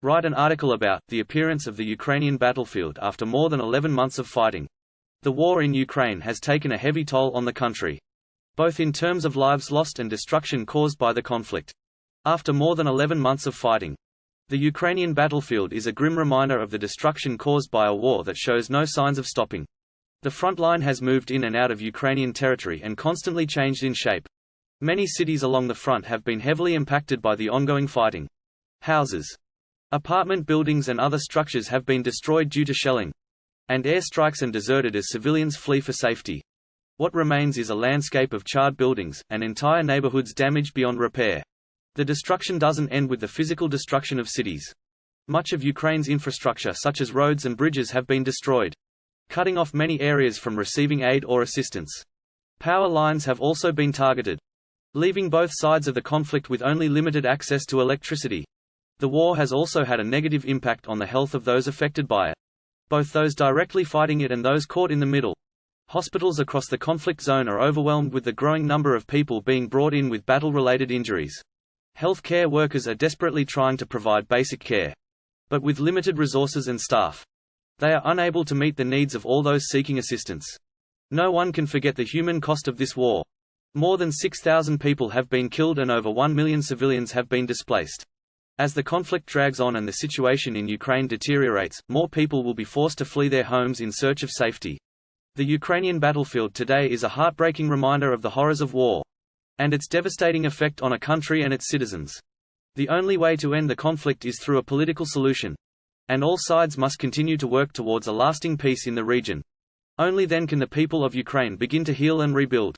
Write an article about the appearance of the Ukrainian battlefield after more than 11 months of fighting. The war in Ukraine has taken a heavy toll on the country, both in terms of lives lost and destruction caused by the conflict. After more than 11 months of fighting, the Ukrainian battlefield is a grim reminder of the destruction caused by a war that shows no signs of stopping. The front line has moved in and out of Ukrainian territory and constantly changed in shape. Many cities along the front have been heavily impacted by the ongoing fighting. Houses, apartment buildings and other structures have been destroyed due to shelling and airstrikes and deserted as civilians flee for safety. What remains is a landscape of charred buildings, and entire neighborhoods damaged beyond repair. The destruction doesn't end with the physical destruction of cities. Much of Ukraine's infrastructure such as roads and bridges have been destroyed, cutting off many areas from receiving aid or assistance. Power lines have also been targeted, leaving both sides of the conflict with only limited access to electricity. The war has also had a negative impact on the health of those affected by it, both those directly fighting it and those caught in the middle. Hospitals across the conflict zone are overwhelmed with the growing number of people being brought in with battle-related injuries. Healthcare workers are desperately trying to provide basic care, but with limited resources and staff, they are unable to meet the needs of all those seeking assistance. No one can forget the human cost of this war. More than 6,000 people have been killed and over 1 million civilians have been displaced. As the conflict drags on and the situation in Ukraine deteriorates, more people will be forced to flee their homes in search of safety. The Ukrainian battlefield today is a heartbreaking reminder of the horrors of war and its devastating effect on a country and its citizens. The only way to end the conflict is through a political solution, and all sides must continue to work towards a lasting peace in the region. Only then can the people of Ukraine begin to heal and rebuild.